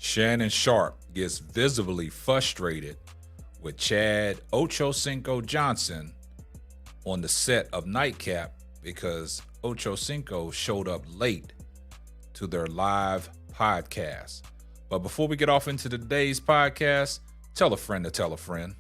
Shannon Sharpe gets visibly frustrated with Chad Ochocinco Johnson on the set of Nightcap because Ochocinco showed up late to their live podcast. But before we get off into today's podcast, tell a friend to tell a friend.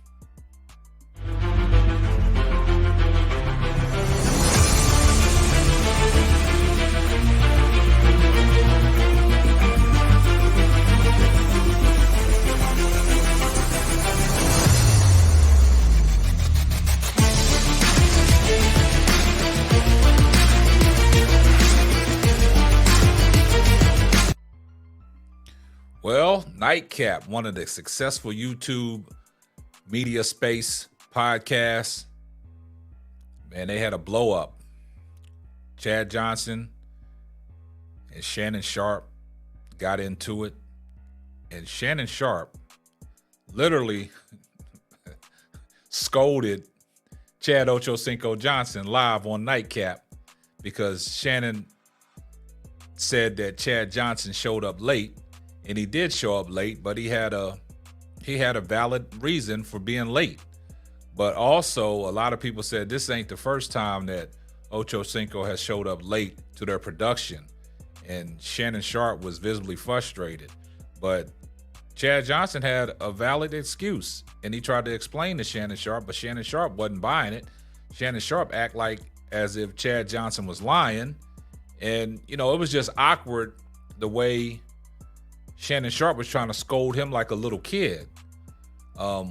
Well, Nightcap, one of the successful YouTube media space podcasts, man, they had a blow up. Chad Johnson and Shannon Sharpe got into it, and Shannon Sharpe literally scolded Chad Ochocinco Johnson live on Nightcap because Shannon said that Chad Johnson showed up late. And he did show up late, but he had a valid reason for being late. But also, a lot of people said this ain't the first time that Ochocinco has showed up late to their production. And Shannon Sharpe was visibly frustrated. But Chad Johnson had a valid excuse, and he tried to explain to Shannon Sharpe, but Shannon Sharpe wasn't buying it. Shannon Sharpe act like as if Chad Johnson was lying. And, it was just awkward the way Shannon Sharpe was trying to scold him like a little kid.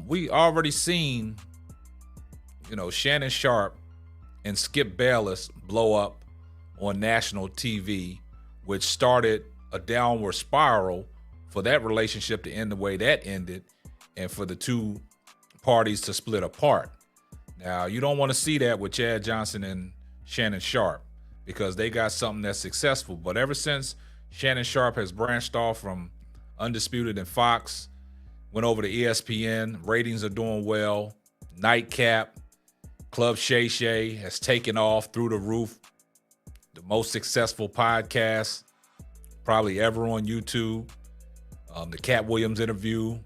We already seen, Shannon Sharpe and Skip Bayless blow up on national TV, which started a downward spiral for that relationship to end the way that ended and for the two parties to split apart. Now, you don't want to see that with Chad Johnson and Shannon Sharpe because they got something that's successful. But ever since Shannon Sharpe has branched off from Undisputed and Fox, went over to ESPN. Ratings are doing well. Nightcap, Club Shay Shay has taken off through the roof. The most successful podcast probably ever on YouTube. The Cat Williams interview,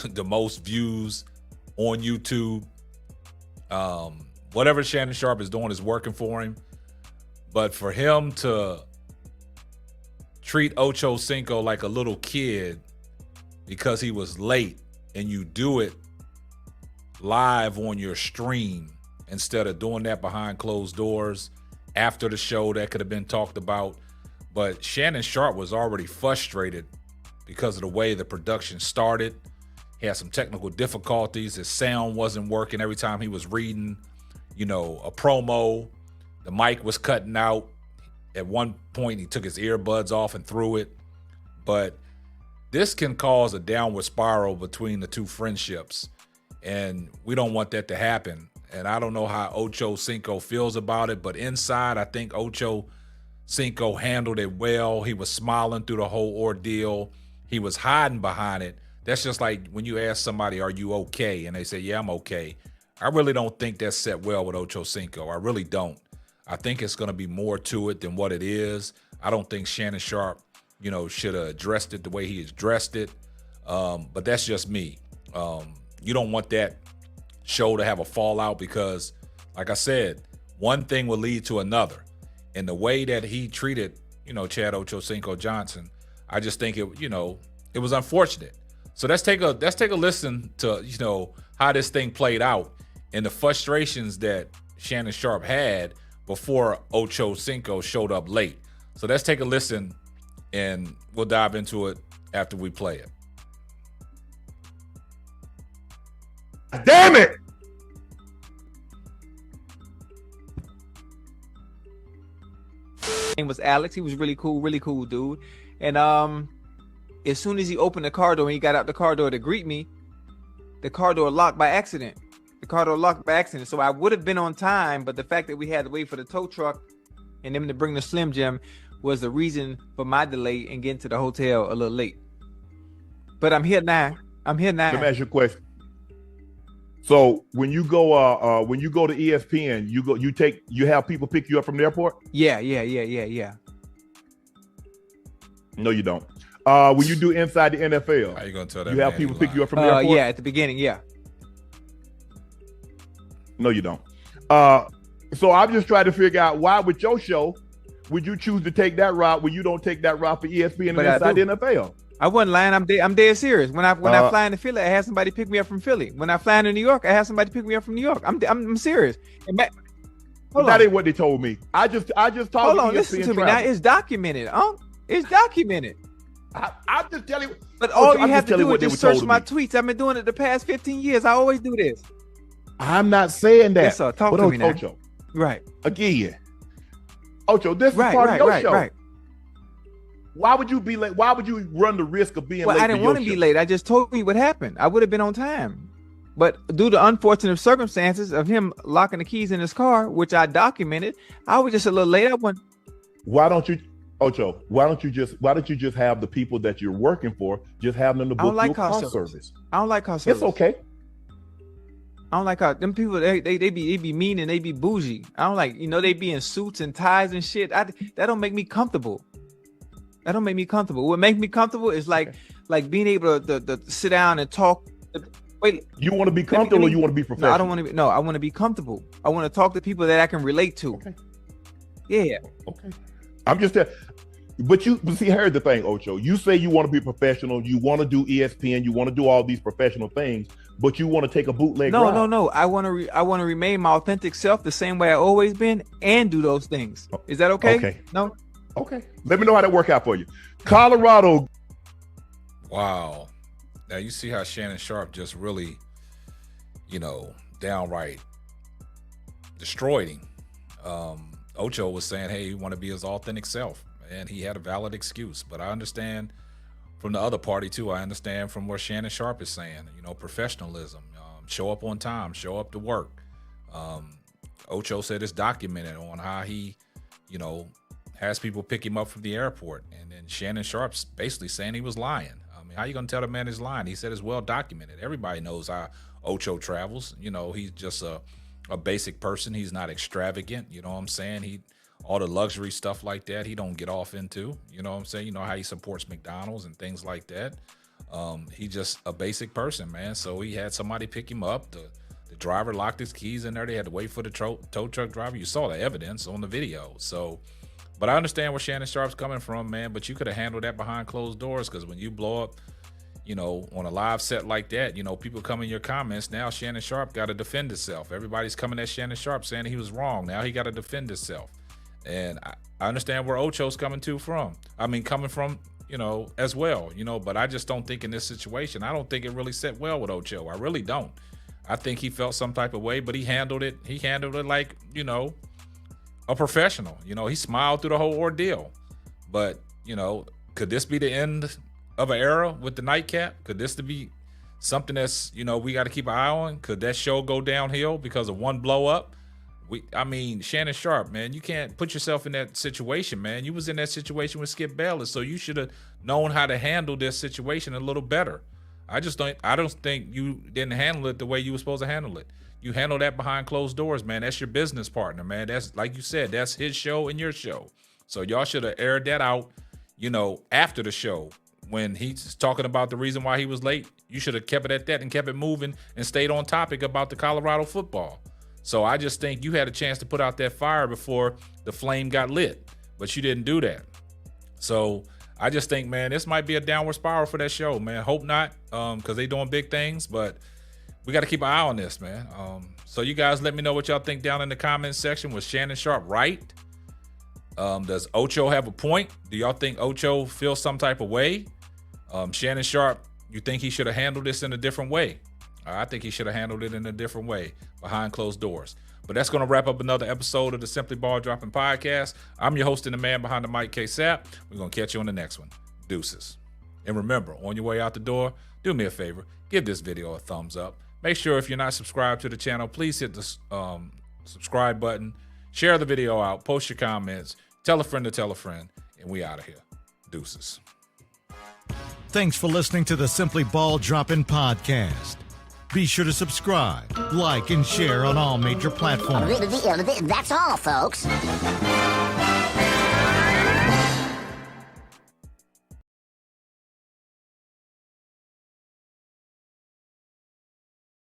the most views on YouTube. Whatever Shannon Sharpe is doing is working for him. But for him to treat Ochocinco like a little kid because he was late, and you do it live on your stream instead of doing that behind closed doors after the show that could have been talked about. But Shannon Sharpe was already frustrated because of the way the production started. He had some technical difficulties. His sound wasn't working every time he was reading, a promo. The mic was cutting out. At one point, he took his earbuds off and threw it. But this can cause a downward spiral between the two friendships. And we don't want that to happen. And I don't know how Ochocinco feels about it. But inside, I think Ochocinco handled it well. He was smiling through the whole ordeal. He was hiding behind it. That's just like when you ask somebody, are you okay? And they say, yeah, I'm okay. I really don't think that's set well with Ochocinco. I really don't. I think it's going to be more to it than what it is. I don't think Shannon Sharpe, should have addressed it the way he has addressed it. But that's just me. You don't want that show to have a fallout because, like I said, one thing will lead to another. And the way that he treated, Chad Ochocinco Johnson, I just think it was unfortunate. So let's take a listen to, how this thing played out and the frustrations that Shannon Sharpe had before Ochocinco showed up late. So let's take a listen, and we'll dive into it after we play it. Damn it! His name was Alex. He was really cool dude. And as soon as he opened the car door and he got out the car door to greet me, the car door locked by accident. So I would have been on time, but the fact that we had to wait for the tow truck and them to bring the Slim Jim was the reason for my delay and getting to the hotel a little late. But I'm here now. Let me ask you a question. So when you go to ESPN, you have people pick you up from the airport? Yeah. No, you don't. When you do inside the NFL, How you gonna tell that? you have man people he pick you lying? up from the airport. Yeah, at the beginning, yeah. No, you don't. So I'm just trying to figure out why with your show would you choose to take that route when you don't take that route for ESPN and But I inside do. the NFL? I wasn't lying. I'm dead serious. When I fly into Philly, I had somebody pick me up from Philly. When I fly into New York, I had somebody pick me up from New York. I'm serious. But that ain't what they told me. I just talked. Hold on, listen to me now. It's documented. It's documented. I'm just telling you. But all you I'm have just to telling do you is what just they were search told my me. tweets. I've been doing it the past 15 years. I always do this. I'm not saying that. Yes, sir. Talk but to me now. Ocho, Right. again, Ocho, this is Right. part of your Right. show. Right. Why would you be late? Why would you run the risk of being Well, late? I didn't want to be late. I just told you what happened. I would have been on time. But due to unfortunate circumstances of him locking the keys in his car, which I documented, I was just a little late. Why don't you, Ocho? Why don't you just have the people that you're working for just have them to book I don't like your car car service. service? I don't like car service. It's okay. I don't like how them people they be mean and they be bougie. I don't like, they be in suits and ties and shit. That don't make me comfortable. That don't make me comfortable. What makes me comfortable is like being able to sit down and talk. Wait, You want to be comfortable or you want to be professional? no, I don't want to be. No, I want to be comfortable. I want to talk to people that I can relate to. Okay. Yeah. Okay. I'm just telling. But see, here's the thing, Ocho. You say you want to be professional. You want to do ESPN. You want to do all these professional things, but you want to take a bootleg route. No. I want to remain my authentic self the same way I always been and do those things. Is that okay? Okay. No. Okay. Let me know how that work out for you. Colorado. Wow. Now you see how Shannon Sharpe just really, downright destroyed him. Ocho was saying, hey, he want to be his authentic self. And he had a valid excuse. But I understand from the other party, too. I understand from what Shannon Sharpe is saying, professionalism. Show up on time. Show up to work. Ocho said it's documented on how he, has people pick him up from the airport. And then Shannon Sharpe's basically saying he was lying. I mean, how you going to tell the man he's lying? He said it's well documented. Everybody knows how Ocho travels. He's just a basic person. He's not extravagant. You know what I'm saying? All the luxury stuff like that, he don't get off into. You know what I'm saying? You know how he supports McDonald's and things like that. He just a basic person, man. So he had somebody pick him up. The driver locked his keys in there. They had to wait for the tow truck driver. You saw the evidence on the video. So, but I understand where Shannon Sharpe's coming from, man. But you could have handled that behind closed doors, because when you blow up, on a live set like that, people come in your comments. Now Shannon Sharpe got to defend himself. Everybody's coming at Shannon Sharpe saying he was wrong. Now he got to defend himself. And I understand where Ocho's coming from, as well, but I just don't think in this situation, I don't think it really set well with Ocho. I really don't. I think he felt some type of way, but he handled it like, a professional. He smiled through the whole ordeal. But, could this be the end of an era with the nightcap? Could this be something that's, we got to keep an eye on? Could that show go downhill because of one blow up? Shannon Sharpe, man, you can't put yourself in that situation, man. You was in that situation with Skip Bayless, so you should have known how to handle this situation a little better. I don't think you didn't handle it the way you were supposed to handle it. You handle that behind closed doors, man. That's your business partner, man. That's, like you said, that's his show and your show. So y'all should have aired that out, after the show. When he's talking about the reason why he was late, you should have kept it at that and kept it moving and stayed on topic about the Colorado football. So I just think you had a chance to put out that fire before the flame got lit, but you didn't do that. So I just think, man, this might be a downward spiral for that show, man. Hope not, because they doing big things, but we got to keep an eye on this, man. So you guys let me know what y'all think down in the comments section. Was Shannon Sharpe right? Does Ocho have a point? Do y'all think Ocho feels some type of way? Shannon Sharpe, you think he should have handled this in a different way? I think he should have handled it in a different way behind closed doors. But that's going to wrap up another episode of the Simply Ball Dropping Podcast. I'm your host and the man behind the mic, K-Sap. We're going to catch you on the next one. Deuces. And remember, on your way out the door, do me a favor. Give this video a thumbs up. Make sure if you're not subscribed to the channel, please hit the subscribe button. Share the video out. Post your comments. Tell a friend to tell a friend. And we out of here. Deuces. Thanks for listening to the Simply Ball Dropping Podcast. Be sure to subscribe, like, and share on all major platforms. That's all, folks.